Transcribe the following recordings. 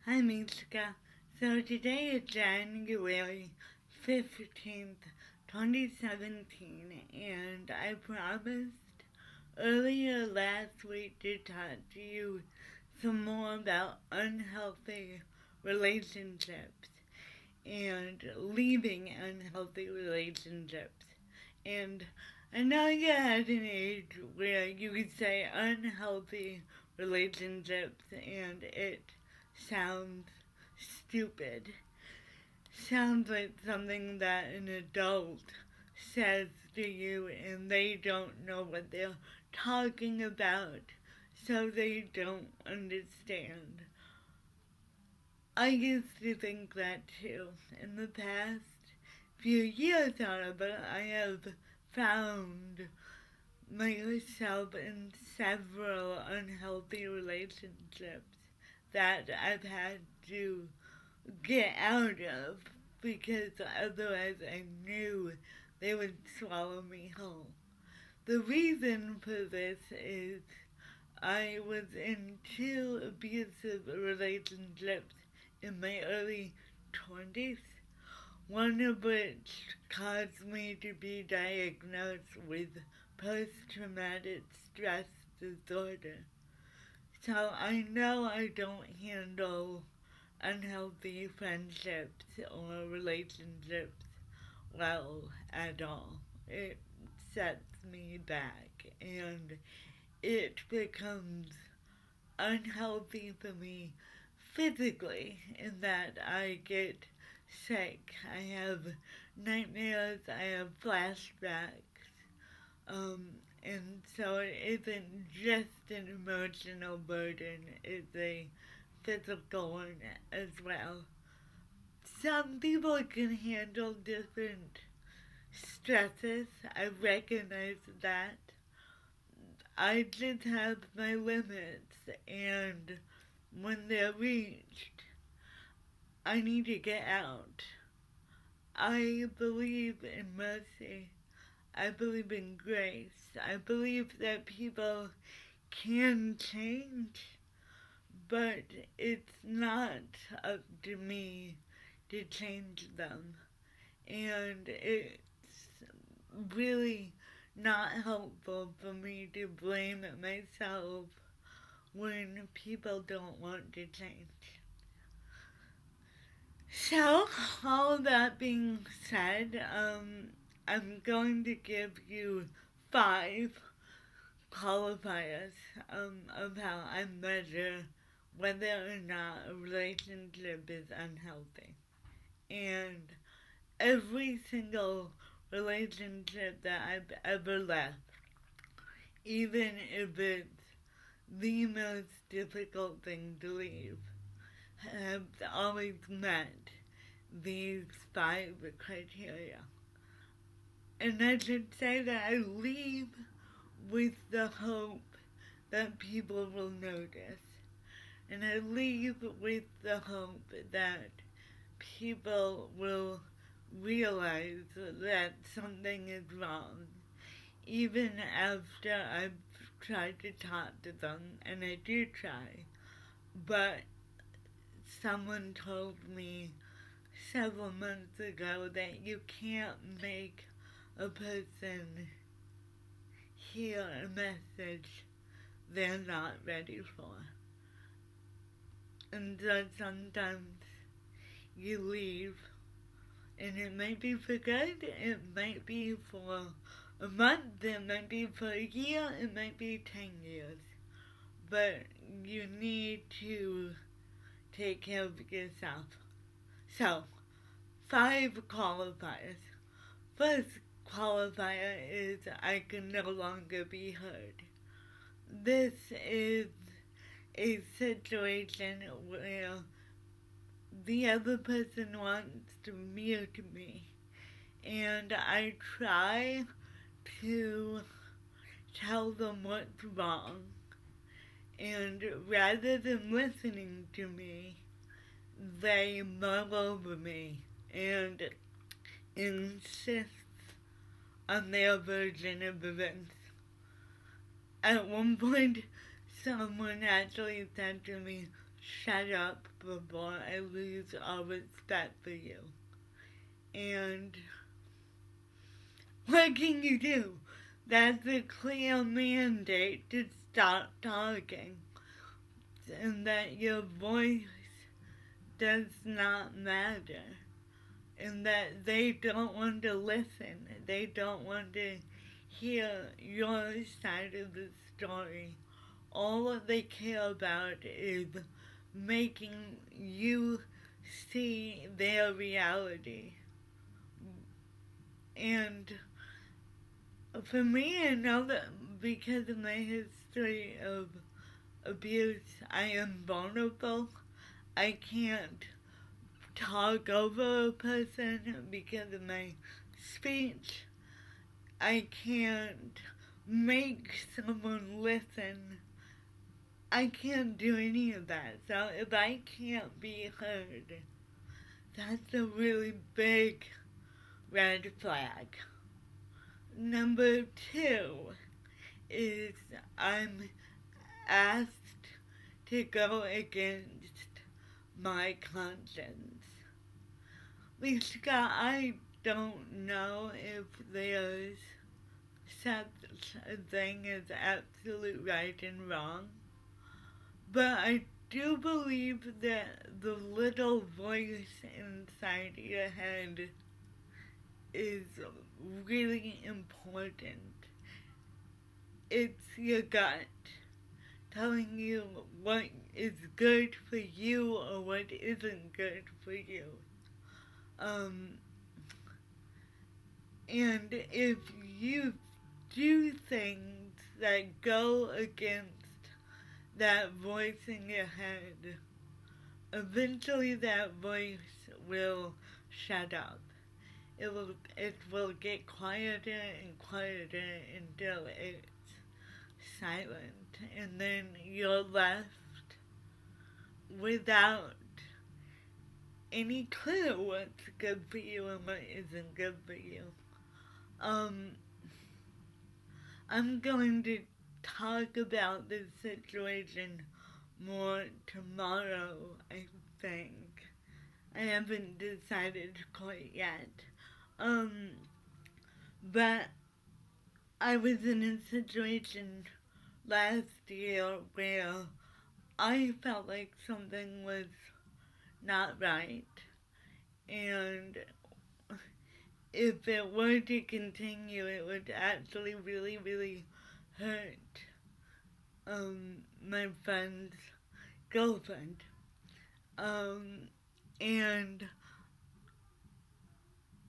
Hi, Mishka. So today is January 15th, 2017, and I promised earlier last week to talk to you some more about unhealthy relationships and leaving unhealthy relationships. And I know you're at an age where you could say unhealthy relationships and it sounds stupid. Sounds like something that an adult says to you and they don't know what they're talking about, so they don't understand. I used to think that too. In the past few years, however, I have found myself in several unhealthy relationships that I've had to get out of because otherwise I knew they would swallow me whole. The reason for this is I was in two abusive relationships in my early 20s, one of which caused me to be diagnosed with post traumatic stress disorder. So I know I don't handle unhealthy friendships or relationships well at all. It sets me back and it becomes unhealthy for me physically in that I get sick. I have nightmares, I have flashbacks, um, and so it isn't just an emotional burden, it's a physical one as well. Some people can handle different stresses. I recognize that. I just have my limits, and when they're reached, I need to get out. I believe in mercy. I believe in grace. I believe that people can change, but it's not up to me to change them. And it's really not helpful for me to blame myself when people don't want to change. So, all that being said, I'm going to give you five qualifiers of how I measure whether or not a relationship is unhealthy. And every single relationship that I've ever left, even if it's the most difficult thing to leave, have always met these five criteria. And I should say that I leave with the hope that people will notice. And I leave with the hope that people will realize that something is wrong, even after I've tried to talk to them, and I do try. But someone told me several months ago that you can't make a person hear a message they're not ready for. And so sometimes you leave, and it might be for good, it might be for a month, it might be for a year, it might be 10 years. But you need to take care of yourself. So, five qualifiers. First qualifier is I can no longer be heard. This is a situation where the other person wants to mute me, and I try to tell them what's wrong, and rather than listening to me, they mull over me and insist on their version of events. At one point, someone actually said to me, shut up before I lose all respect for you. And what can you do? That's a clear mandate to stop talking, and that your voice does not matter, and that they don't want to listen. They don't want to hear your side of the story. All they care about is making you see their reality. And for me, I know that because of my history of abuse, I am vulnerable. I can't talk over a person because of my speech. I can't make someone listen. I can't do any of that. So if I can't be heard, that's a really big red flag. Number two is I'm asked to go against my conscience. Lisa, I don't know if there's such a thing as absolute right and wrong, but I do believe that the little voice inside your head is really important. It's your gut telling you what is good for you or what isn't good for you. And if you do things that go against that voice in your head, eventually that voice will shut up. It will get quieter and quieter until it's silent, and then you're left without any clue what's good for you and what isn't good for you. I'm going to talk about this situation more tomorrow, I think. I haven't decided quite yet. But I was in a situation last year where I felt like something was not right, and if it were to continue, it would actually really, really hurt my friend's girlfriend. And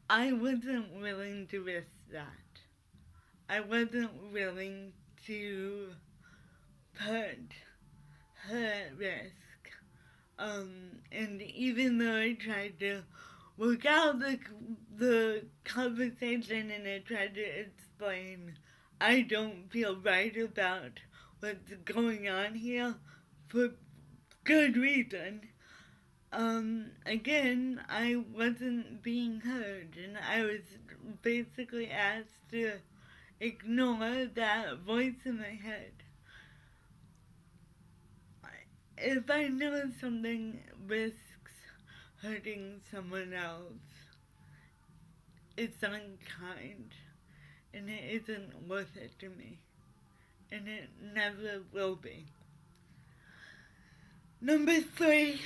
I wasn't willing to risk that. I wasn't willing to put her at risk. And even though I tried to work out the conversation and I tried to explain, I don't feel right about what's going on here for good reason. Again, I wasn't being heard, and I was basically asked to ignore that voice in my head. If I know something risks hurting someone else, it's unkind, and it isn't worth it to me, and it never will be. Number three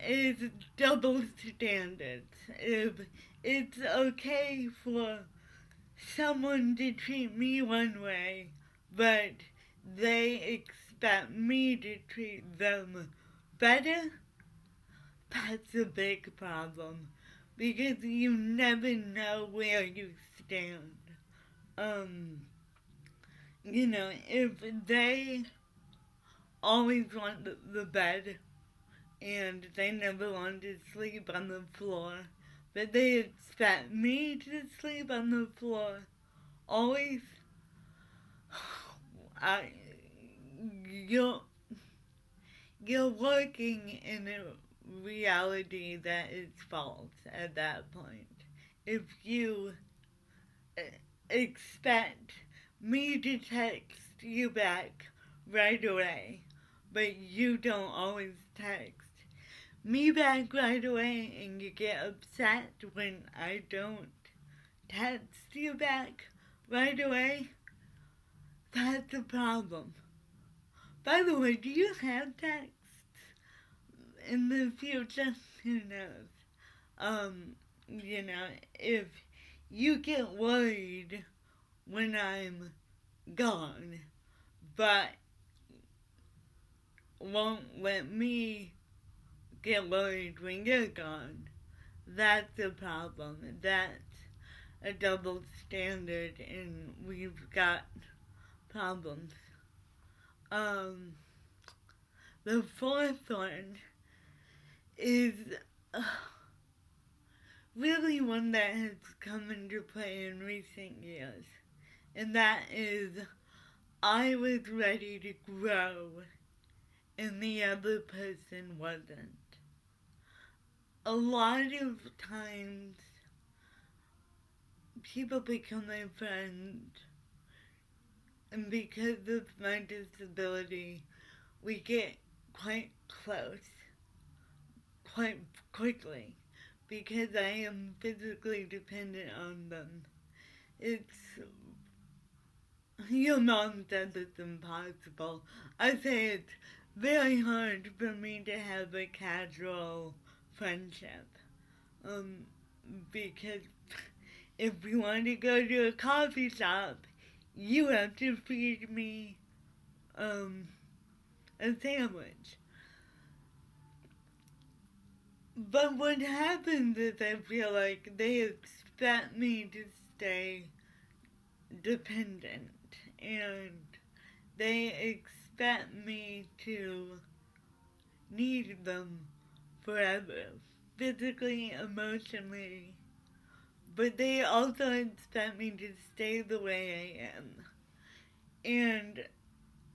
is double standards. If it's okay for someone to treat me one way, but they expect me to treat them better, that's a big problem, because you never know where you stand. If they always want the bed and they never want to sleep on the floor, but they expect me to sleep on the floor always, you're working in a reality that is false at that point. If you expect me to text you back right away, but you don't always text me back right away, and you get upset when I don't text you back right away. That's a problem. By the way, do you have texts in the future? Who knows? Um, if you get worried when I'm gone, but won't let me get worried when you're gone, that's a problem. That's a double standard, and we've got problems. Um, the fourth one is uh, really one that has come into play in recent years, and that is I was ready to grow, and the other person wasn't. A lot of times, people become my friend, and because of my disability, we get quite close quite quickly because I am physically dependent on them. It's Your mom said it's impossible. I say it's very hard for me to have a casual friendship. Um, because if we want to go to a coffee shop, you have to feed me, um, a sandwich. But what happens is I feel like they expect me to stay dependent, and they expect me to need them forever, physically, emotionally, but they also expect me to stay the way I am. And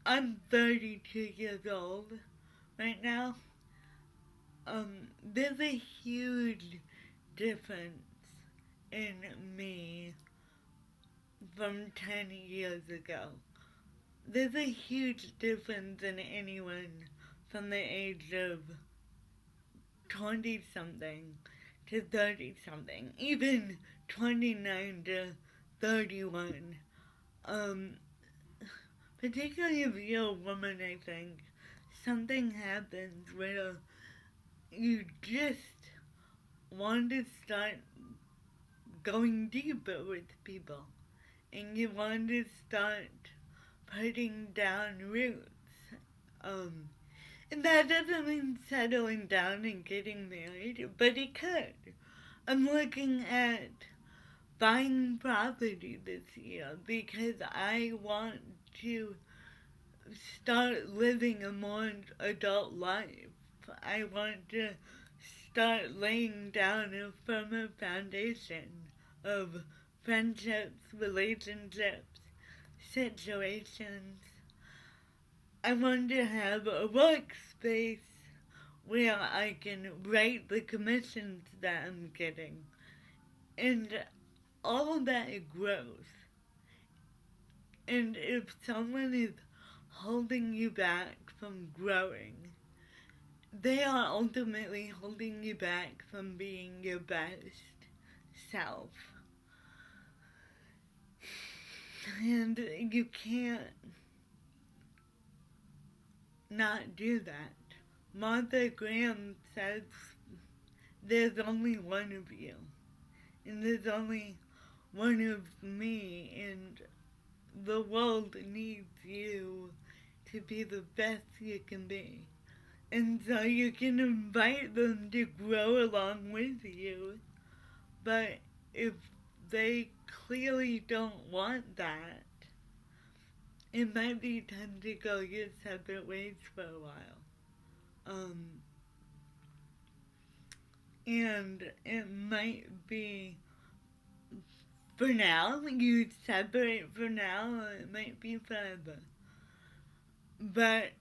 I'm 32 years old right now. There's a huge difference in me from 10 years ago. There's a huge difference in anyone from the age of 20 something to 30 something, even 29 to 31. Um, Particularly if you're a woman, I think something happens where you just want to start going deeper with people, and you want to start putting down roots. Um, and that doesn't mean settling down and getting married, but it could. I'm looking at buying property this year because I want to start living a more adult life. I want to start laying down a firmer foundation of friendships, relationships, situations. I want to have a workspace where I can write the commissions that I'm getting. And all of that grows. And if someone is holding you back from growing, they are ultimately holding you back from being your best self. And you can't not do that. Martha Graham says there's only one of you, and there's only one of me, and the world needs you to be the best you can be. And so you can invite them to grow along with you, but if they clearly don't want that, it might be time to go your separate ways for a while. And it might be, for now, you separate for now, or it might be forever. But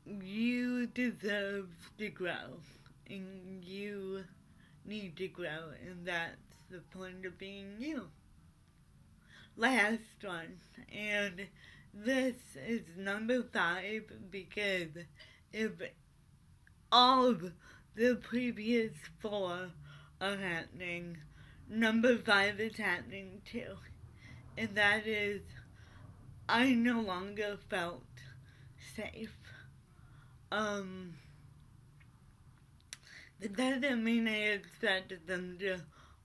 you deserve to grow, and you need to grow, and that's the point of being you. Last one, and this is number 5 because if all of the previous 4 are happening, number 5 is happening too. And that is, I no longer felt safe. Um, that doesn't mean I expected them to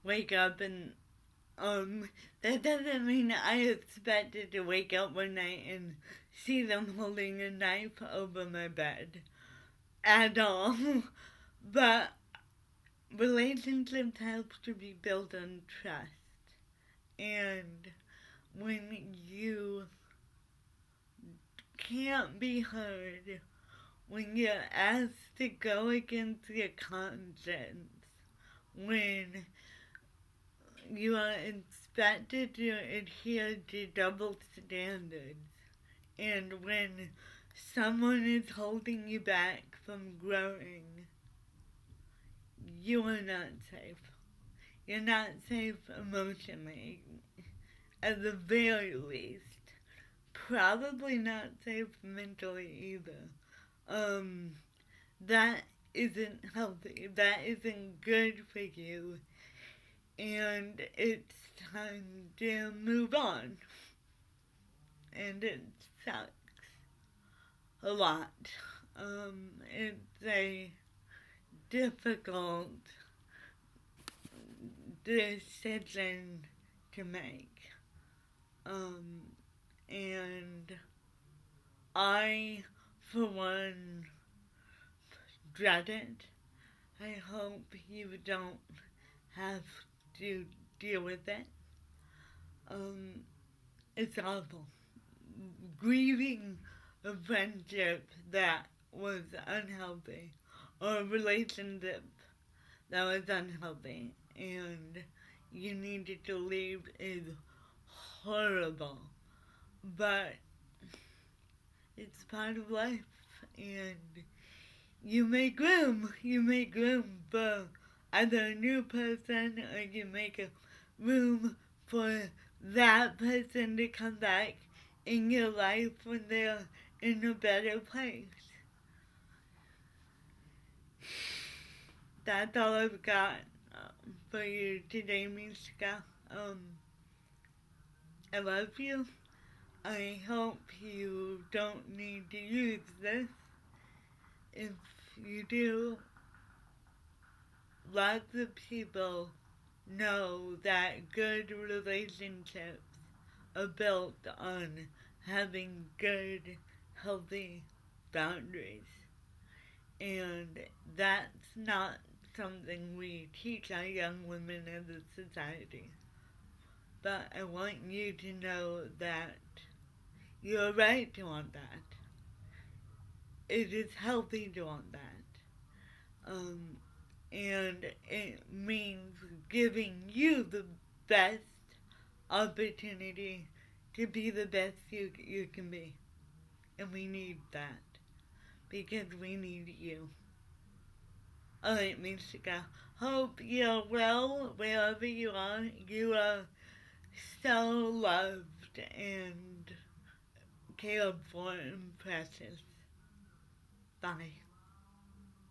wake up and, that doesn't mean I expected to wake up one night and see them holding a knife over my bed. At all. But relationships have to be built on trust. And when you can't be heard, when you're asked to go against your conscience, when you are expected to adhere to double standards, and when someone is holding you back from growing, you are not safe. You're not safe emotionally, at the very least. Probably not safe mentally either. That isn't healthy. That isn't good for you. And it's time to move on. And it sucks a lot. It's a difficult decision to make. And I, for one, dread it. I hope you don't have to deal with it. It's awful. Grieving a friendship that was unhealthy, or a relationship that was unhealthy, and you needed to leave is horrible. But it's part of life, and you make room. You make room for either a new person, or you make a room for that person to come back in your life when they're in a better place. That's all I've got for you today, Mishka. I love you. I hope you don't need to use this. If you do, lots of people know that good relationships are built on having good, healthy boundaries. And that's not something we teach our young women as a society. But I want you to know that you're right to want that. It is healthy to want that. And it means giving you the best opportunity to be the best you can be. And we need that. Because we need you. Alright, Mishka. Hope you're well wherever you are. You are so loved and cared for and precious. Bye.